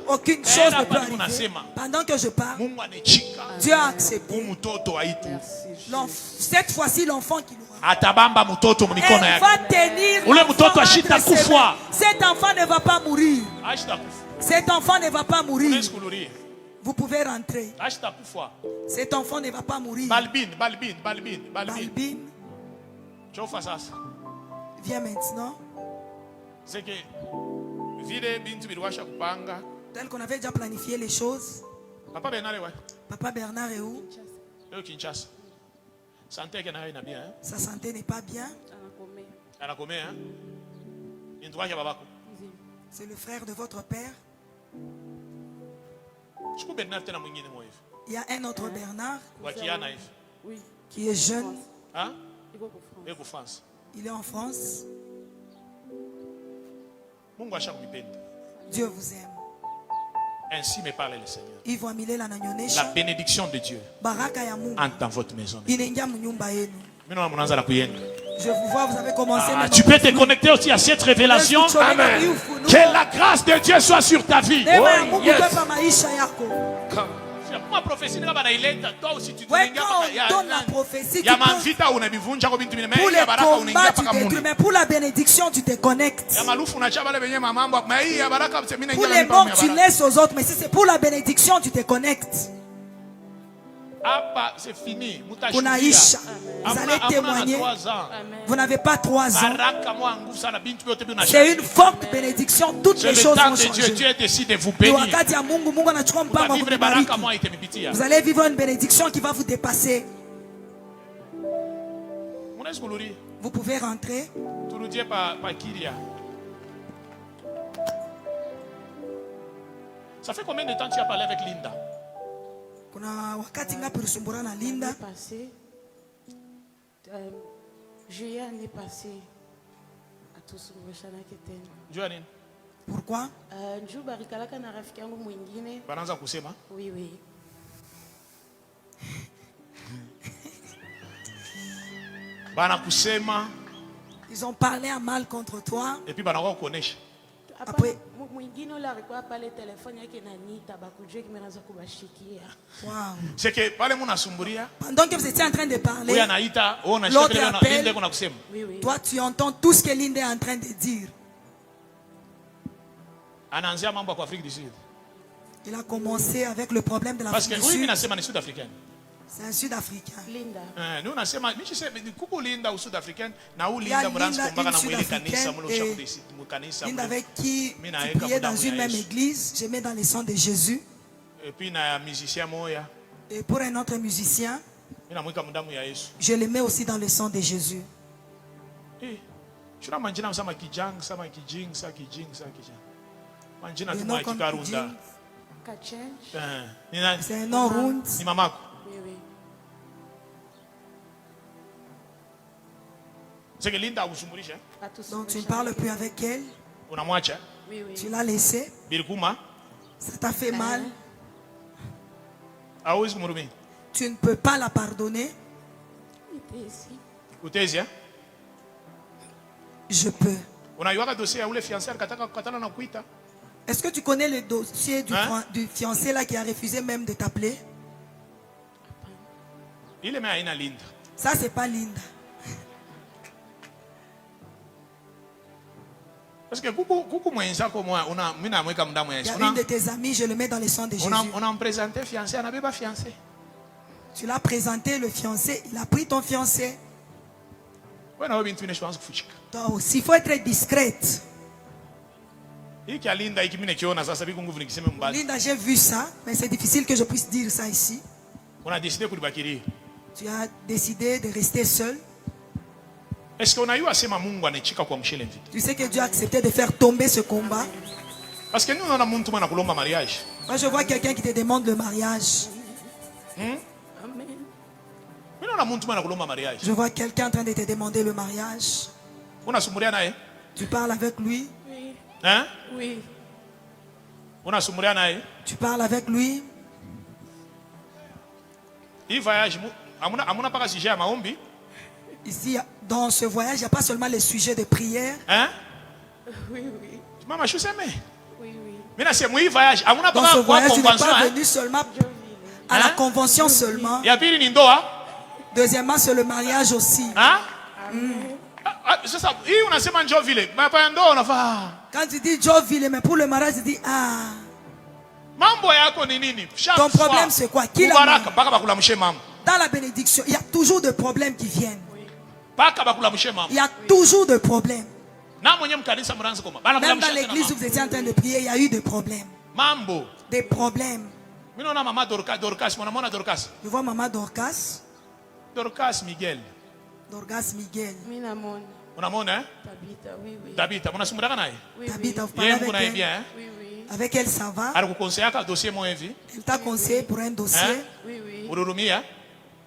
Aucune chose ne peut arriver. Pendant que je parle, Dieu a accepté. Cette fois-ci, l'enfant qui nous atabamba mutoto mikono yake. Va tenir ule mtoto ashita kufa. Cet enfant ne va pas mourir. Ashita kufa. Cet enfant ne va pas mourir. Uneskuluria. Vous pouvez rentrer. Ashita kufa. Cet enfant ne va pas mourir. Balbin. Chofa sasa. Viens maintenant. C'est que vile bintu bilwasha kupanga. Tel qu'on avait déjà planifié les choses. Papa Bernard est où? Papa Bernard est où? Kinshasa. Santé que n'a bien. Sa santé n'est pas bien. Elle a commis, hein? C'est le frère de votre père. Il y a un autre Bernard qui est jeune. Hein? Il est en France. Dieu vous aime. Ainsi me parle le Seigneur. La bénédiction de Dieu entre dans votre maison. Je vous vois, vous avez commencé. Tu peux te connecter aussi à cette révélation. Amen. Que la grâce de Dieu soit sur ta vie. Oh, yes. Ma prophétie n'est pas toi aussi tu donne la prophétie pour les combats tu détruis, mais pour la bénédiction tu te connectes. Pour les morts tu laisses aux autres, mais si c'est pour la bénédiction tu te connectes. C'est fini. Vous allez témoigner. Vous n'avez pas 3 ans. C'est une forte bénédiction. Toutes les choses vont changer. Dieu décide de vous bénir. Vous allez vivre une bénédiction qui va vous dépasser. Vous pouvez rentrer. Ça fait combien de temps tu as parlé avec Linda? Juillet année passée à tous pourquoi? Oui, oui. Ils ont parlé à mal contre toi. Et puis après, c'est que pendant que vous étiez en train de parler, l'autre appelle. Toi, tu entends tout ce que Linda est en train de dire. Il a commencé avec le problème de l'Afrique du Sud. C'est un Sud-Africain. Linda. Il y a Linda, une Sud-Africaine, et Linda avec qui tu priais dans une même église. Je mets dans les sons de Jésus. Et pour un autre musicien, je le mets aussi dans le sang de Jésus. Le nom comme Kijing, c'est un nom rond. C'est que Linda Donc tu ne parles plus avec elle. Tu l'as laissée. Ça t'a fait mal. Tu ne peux pas la pardonner. Je peux. Est-ce que tu connais le dossier du fiancé là qui a refusé même de t'appeler? Ça c'est pas Linda. Parce que il y a une de tes amies, je le mets dans le sang de Jésus. Tu l'as présenté le fiancé, il a pris ton fiancé. Toi aussi, il faut être discrète. Linda, j'ai vu ça, mais c'est difficile que je puisse dire ça ici. Tu as décidé de rester seul. Est-ce qu'on a eu assez Tu sais que Dieu a accepté de faire tomber ce combat. Parce que nous, on a un mariage. Moi, je vois quelqu'un qui te demande le mariage. Je vois quelqu'un en train de te demander le mariage. Tu parles avec lui? Oui. Hein? Oui. Tu parles avec lui? Ici, dans ce voyage, il n'y a pas seulement les sujets de prière. Hein? Oui, oui. Maman, je sais, mais. Oui, oui. Dans ce voyage, tu n'es pas venu seulement à la convention seulement. Deuxièmement, c'est le mariage aussi. Hein? C'est ça. Unasema njoo vile. Mapando unafaa. Quand tu dis njoo vile, mais pour le mariage tu dis ah. Mambo yako ni nini? Ton problème c'est quoi? Qui baraka baka bakulamshe mambo. Dans la bénédiction, il y a toujours des problèmes qui viennent. Baka bakulamshe mambo. Il y a toujours des problèmes. Même dans l'église où vous étiez en train de prier, il y a eu des problèmes. Mambo. Des problèmes. Je vois maman Dorcas. Dorcas Miguel. Dorcas Miguel. Unamona, hein? Tabitha, oui, oui. Tabitha, mnasumbuka naye? Tabitha, vous parlez avec elle? Bien, hein? Oui, oui. Avec elle, ça va? Dossier Elle t'a conseillé pour un dossier? Hein? Oui, oui. Ururumi, hein?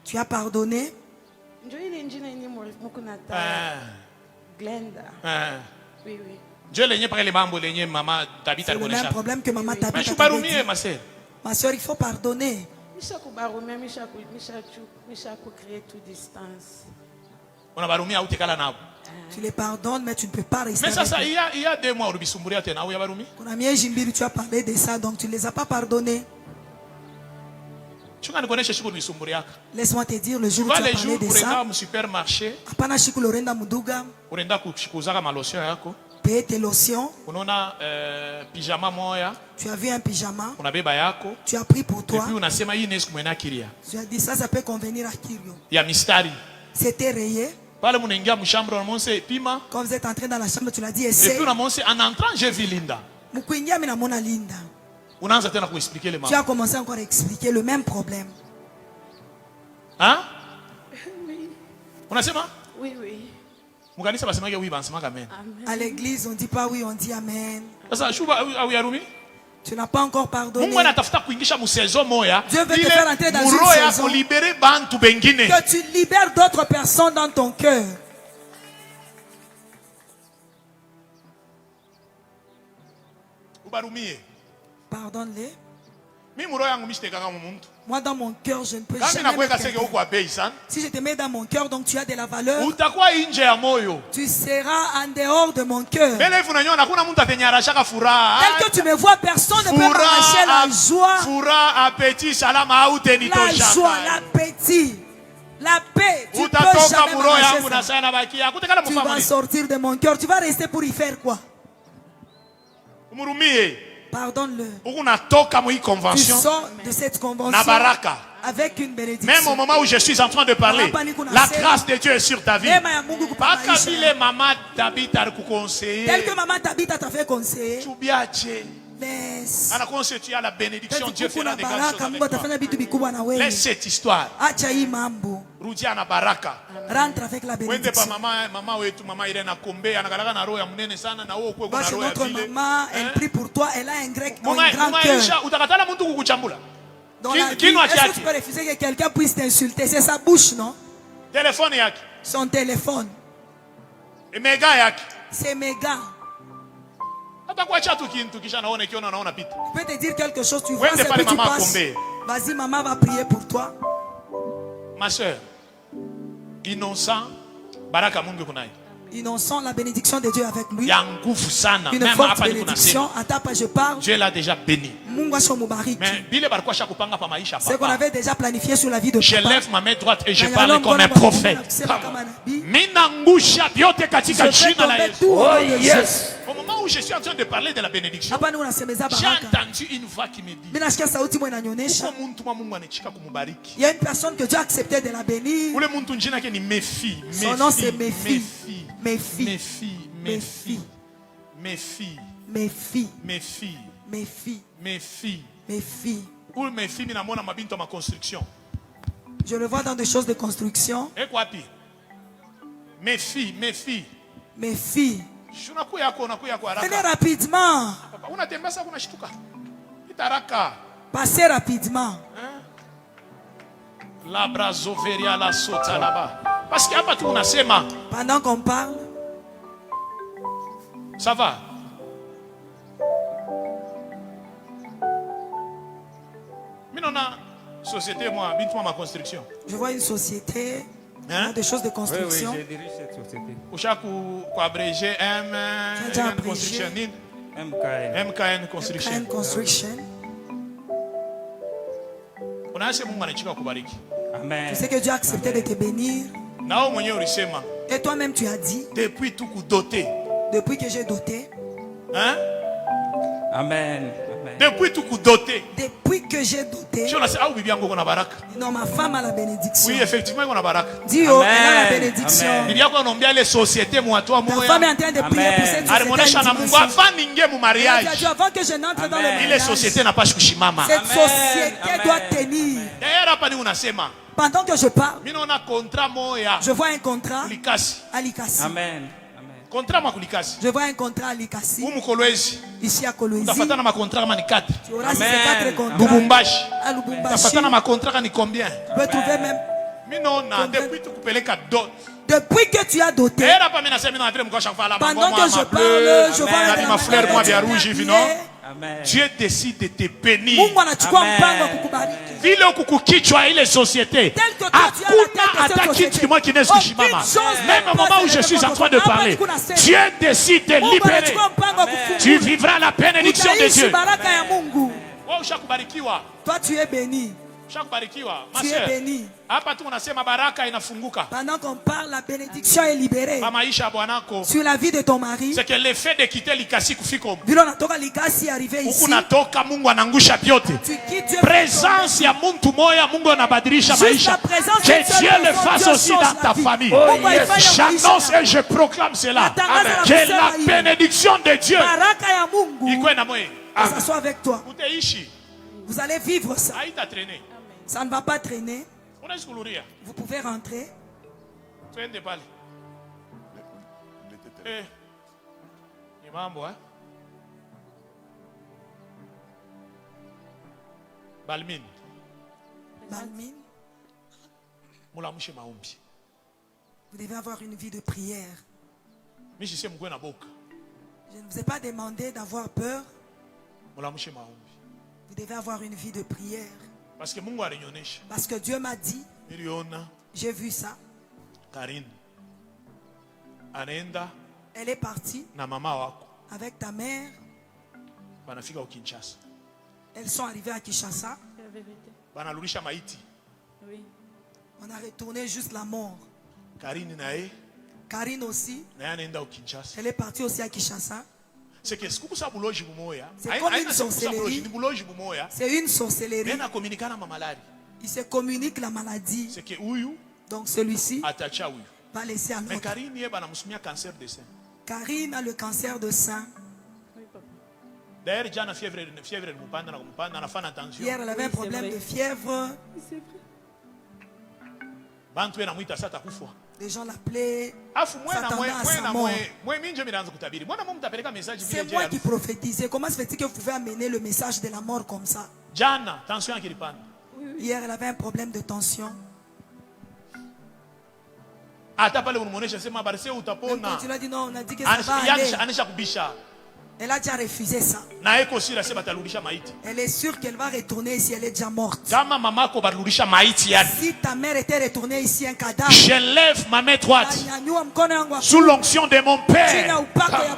Tu as pardonné? Glenda. Oui, oui. C'est le même problème que maman Tabitha t'avait dit. Ma soeur, il faut pardonner. Tu les pardonnes, mais tu ne peux pas rester. Mais ça, il y a 2 mois, tu as parlé de ça, donc tu ne les as pas pardonnés. Laisse-moi te dire, le jour où tu as parlé de ça, paye tes lotions. Tu as vu un pyjama. Tu as pris pour toi. Tu as dit ça peut convenir à Kirio. C'était rayé. Quand vous êtes entré dans la chambre, tu l'as dit, essaye. En entrant, j'ai vu Linda. Tu as commencé encore à expliquer le même problème. Hein? Oui. Oui, oui. À l'église, on ne dit pas oui, on dit amen. Tu n'as pas encore pardonné. Dieu veut te faire entrer dans une saison que tu libères d'autres personnes dans ton cœur. Pardonne-les. Moi dans mon cœur je ne peux jamais. Si je te mets dans mon cœur, donc tu as de la valeur. Tu seras en dehors de mon cœur. Tel que tu me vois, personne ne peut m'arracher la joie. La joie, l'appétit, la paix. Tu peux jamais m'arracher ça. Tu vas sortir de mon cœur. Tu vas rester pour y faire quoi? Pardonne-le. Tu sors de cette convention avec une bénédiction. Même au moment où je suis en train de parler, la grâce de Dieu est sur ta vie. Tel que maman Tabitha t'a fait conseiller. Laisse. La bénédiction, Dieu fera des grandes choses avec toi. Laisse cette histoire. Rentre avec la bénédiction. Notre maman, elle prie pour toi, elle a un grand cœur. Dans la vie, est-ce que tu peux refuser que quelqu'un puisse t'insulter? C'est sa bouche, non? Son téléphone. C'est méga. Je peux te dire quelque chose, tu vois, c'est que tu passes. Vas-y, maman va prier pour toi. Ma soeur, innocent, baraka mungu kunai. Innocent, la bénédiction de Dieu avec lui. Une forte bénédiction. Je parle. Dieu l'a déjà béni. Mais ce qu'on avait déjà planifié sur la vie de je lève ma main droite et je parle comme un prophète. Oh yes. Au moment où je suis en train de parler de la bénédiction, j'ai entendu une voix qui me dit: il y a une personne que Dieu a accepté de la bénir. Son nom c'est Méfie. Méfie. Méfie. Méfie. Méfie. Méfie. Méfie. Méfie. Méfie. Méfie. Où méfie minamona mabinto ma construction. Je le vois dans des choses de construction. Et quoi pire? Méfie. Méfie. Méfie. Venez rapidement. Passez rapidement. La brazoveria la sota là-bas. Parce qu'il y a pas tout on a sema. Pendant qu'on parle. Ça va. Minona société moi, bintuma ma construction. Je vois une société. Des choses de construction. Oui, j'ai dirigé cette société. Abrégé MKN Construction. MKN Construction. MKN Construction. On a assez de monde qui va kubariki. Amen. Tu sais que Dieu a accepté de te bénir. Nao mwenyewe ulisema. Et toi-même tu as dit. Depuis tout coup doté. Depuis que j'ai doté. Hein? Amen. Depuis tout coup doté. Depuis que j'ai doté. Non, ma femme a la bénédiction. Oui, effectivement, on a baraka. Dis oh, elle a la bénédiction. Il y a qu'on bien les sociétés, moi, toi, moi. Ta femme est en train de prier pour cette société. Avant que je n'entre dans le mariage. Les sociétés n'a pas chouchimama. Cette société doit tenir. Pendant que je parle, je vois un contrat à Likasi. Amen. Je vois un contrat à Likasi. Ici à Kolwezi. Tu auras ces 4 contrats. Lubumbashi. À Lubumbashi. Tu peux trouver même. Depuis que tu as doté. Pendant que je parle, je vois un Dieu décide de te bénir. Vile kukukichwa ile société. Hakuna hata kitu kimoja kinesikisimama. Même au moment où je suis en train de parler, Dieu décide de libérer. Tu vivras la bénédiction de Dieu. Toi tu es béni. Tu es béni. Pendant qu'on parle, la bénédiction est libérée. Sur la vie de ton mari. C'est que le fait de quitter Likasi kufiko. Likasi arrivé ici. Tu quittes présence ya muntu moya Mungu anabadilisha maisha. Que Dieu le fasse aussi dans ta famille. J'annonce et je proclame cela. Que la bénédiction de Dieu ça soit avec toi. Vous allez vivre ça. Ça ne va pas traîner. Vous pouvez rentrer. Balmin. Vous devez avoir une vie de prière. Je ne vous ai pas demandé d'avoir peur. Vous devez avoir une vie de prière. Parce que Dieu m'a dit, j'ai vu ça. Elle est partie avec ta mère. Elles sont arrivées à Kinshasa. On a retourné juste la mort. Karine aussi. Elle est partie aussi à Kinshasa. C'est comme une sorcellerie. C'est une sorcellerie. Il se communique la maladie. Donc celui-ci va laisser à l'autre. Karine a le cancer de sein. Hier, elle avait un problème de fièvre. Les gens l'appelaient s'attendaient à sa mort. C'est moi qui prophétisais. Comment se fait-il que vous pouvez amener le message de la mort comme ça? Hier, elle avait un problème de tension. Quand tu l'as dit non, on a dit que ça va aller. Elle a déjà refusé ça. Elle est sûre qu'elle va retourner ici, elle est déjà morte. Si ta mère était retournée ici, un cadavre. Je lève ma main droite sous l'onction de mon Père.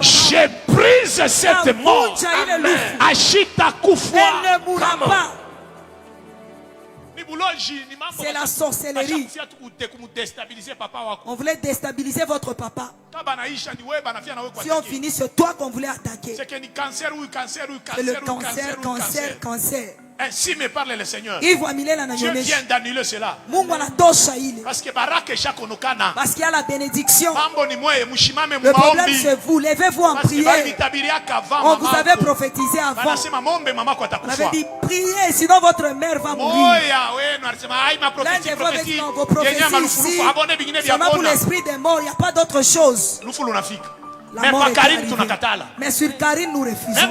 Je brise cette mort. Achita Kufwa. Elle ne mourra pas. C'est la sorcellerie. On voulait déstabiliser votre papa. Si on finit, c'est toi qu'on voulait attaquer. C'est le cancer. Ainsi me parle le Seigneur. Dieu vient d'annuler cela. Parce qu'il y a la bénédiction. Le problème c'est vous. Levez-vous en prière. On vous avait prophétisé avant. On avait dit priez, sinon votre mère va mourir. L'un de vos prophéties ici, seulement pour l'esprit des morts, il n'y a pas d'autre chose. La mort est arrivée. Mais sur Karine, nous refusons.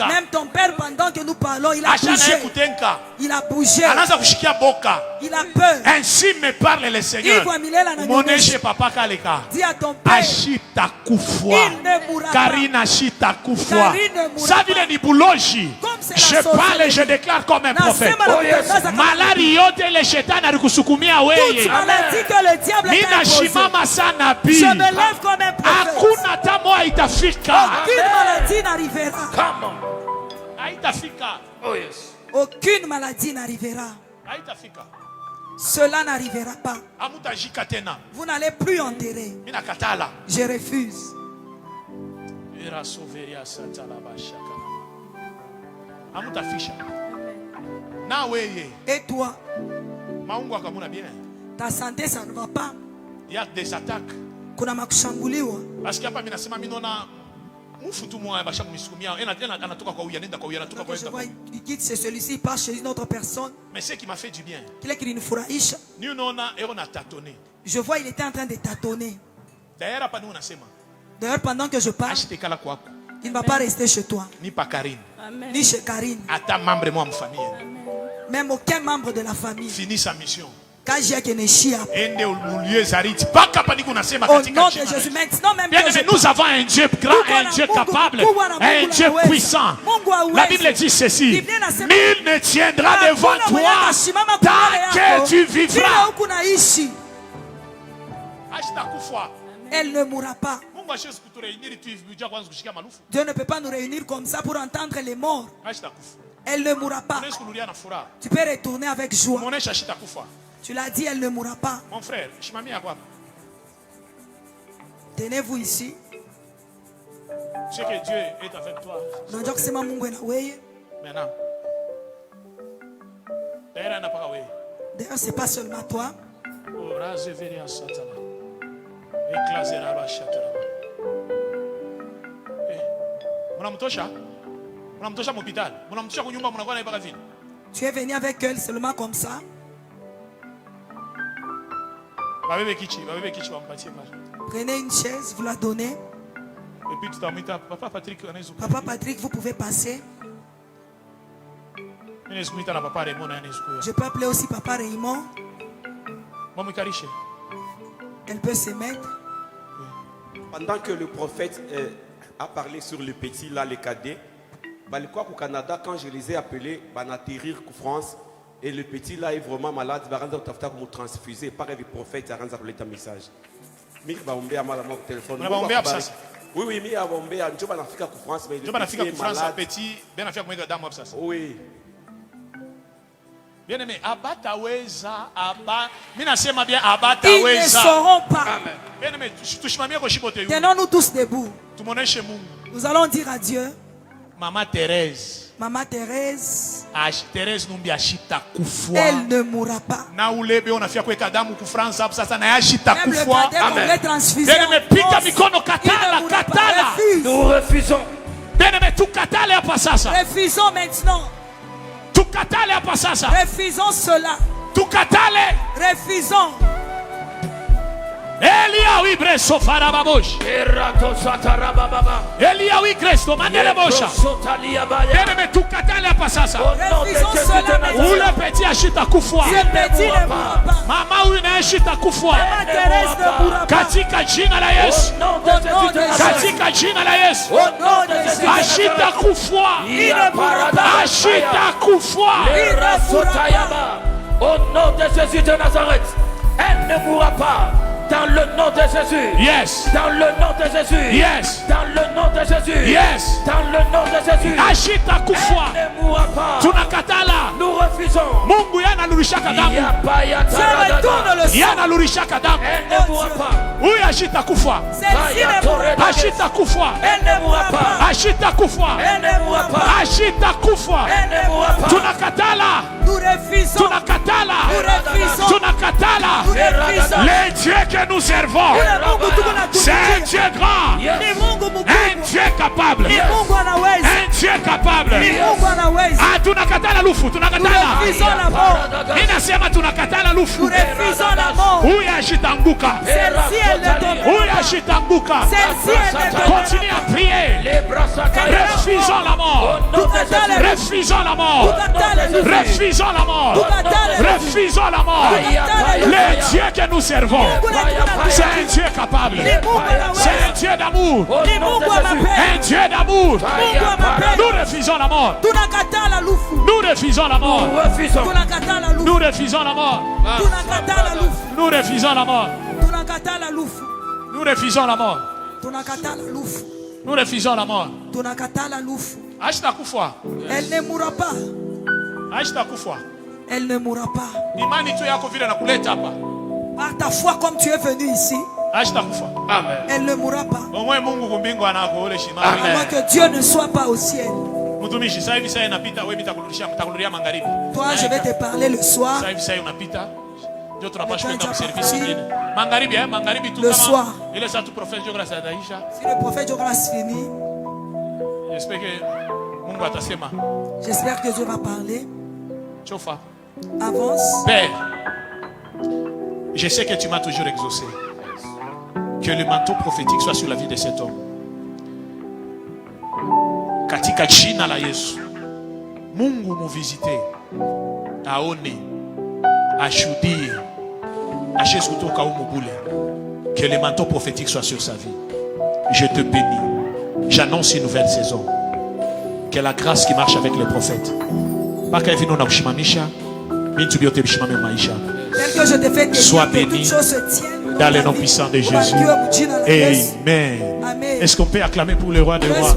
Même ton père, pendant que nous parlons, il a bougé. Il a bougé. Il a peur. Ainsi me parle le Seigneur. Dis à ton père, il ne mourra pas. Karine Ashita Kufwa. Je parle et je déclare comme un prophète. Malari yote le shetani alikusukumia wewe. Mina shimama sana bi. Je me lève comme un prophète. Hakuna tamo haitafika. Aucune maladie n'arrivera. Come on. Haitafika. Oh yes. Aucune maladie n'arrivera. Haitafika. Cela n'arrivera pas. Vous n'allez plus enterrer. Je refuse. Et toi, ta santé, ça ne va pas. Il y a des attaques. Parce que je vois, il quitte celui-ci, il part chez une autre personne. Mais ce qui m'a fait du bien, je vois, il était en train de tâtonner. D'ailleurs, pendant que je parle, il ne va pas rester chez toi, ni chez Karine, même aucun membre de la famille. Finit sa mission. Au nom de Jésus, maintenant même que nous avons un Dieu grand, un Dieu capable, un Dieu puissant. La Bible dit ceci: nul ne tiendra devant toi tant que tu vivras. Elle ne mourra pas. Dieu ne peut pas nous réunir comme ça pour entendre les morts. Elle ne mourra pas. Tu peux retourner avec joie. Tu l'as dit, elle ne mourra pas. Mon frère, tenez-vous ici. C'est que Dieu est avec toi. Maintenant. D'ailleurs, ce n'est pas seulement toi. Tu es venu avec elle seulement comme ça. Prenez une chaise, vous la donnez. Papa Patrick, vous pouvez passer. Je peux appeler aussi Papa Raymond. Elle peut se mettre. Pendant que le prophète a parlé sur le petit, là, les cadets, au Canada, quand je les ai appelés, atterrir en France, et le petit là est vraiment malade, il va rendre comme transfusé. Pareil, le prophète a rendu un message. Oui, oui, mais à Bombay, je vais en Afrique en France, mais le petit est malade. Oui. Bien aimé, abataweza, ils ne sauront pas. Bien aimé, tenons-nous tous debout. Nous allons dire à Dieu. Maman Thérèse. Maman Thérèse, elle ne mourra pas. Même le cadet transfusé. Nous refusons. Refusons maintenant. Refusons cela. Refusons. Elia oui breso farababosh. Elia oui Kristo manele bosha. Ene tukatale hapa sasa. Ule petit ashita kufwa. Mama huyu anashita kufwa. Katika jina la Yesu. Katika jina la Yesu. Ashita kufwa. Ashita kufwa. Au nom de Jésus de Nazareth, elle ne mourra pas. Dans le nom de Jésus. Yes. Dans le nom de Jésus. Yes. Dans le nom de Jésus. Yes. Dans le nom de Jésus. Ashita kufwa. Elle ne mourra pas. Tunakatala. Nous refusons. Mungu yanalurishaka damu. Yanalurishaka damu. Elle ne mourra pas. Huyu ashita kufwa. Ashita kufwa. Elle ne mourra pas. Ashita kufwa. Elle ne mourra pas. Ashita kufwa. Elle ne mourra pas. Tunakatala. Nous refusons. Tunakatala. Nous refusons. Tunakatala. Nous refusons. Les dieux que nous servons, c'est un Dieu grand, un Dieu capable, un Dieu capable. Tunakatala lufu, tunakatala. Inasema tunakatala lufu. Huyu ashitanguka. Huyu ashitanguka. Continue à prier. Refusons la mort. Refusons la mort. Refusons la mort. Refusons la mort. Les dieux que nous servons, c'est un Dieu capable. C'est un Dieu d'amour. Un Dieu d'amour. Nous refusons la mort. Nous refusons la mort. Nous refusons la mort. Nous refusons la mort. Nous refusons la mort. Nous refusons la mort. Elle ne mourra pas. Elle ne mourra pas. Par ta foi comme tu es venu ici, Amen. elle ne mourra pas. Amen. Avant que Dieu ne soit pas au ciel. Toi, je vais te parler le soir. Le soir. Si le prophète Jonas finit, j'espère que Dieu va parler. Avance. Père, je sais que tu m'as toujours exaucé. Que le manteau prophétique soit sur la vie de cet homme. Katika jina la Yesu. Mungu muvisite. Aone. Ashuhudie. Acheze kutoka umubule. Que le manteau prophétique soit sur sa vie. Je te bénis. J'annonce une nouvelle saison. Que la grâce qui marche avec les prophètes. Tel que je te fais sois béni dans le nom puissant de Jésus. Amen. Est-ce qu'on peut acclamer pour le roi des rois?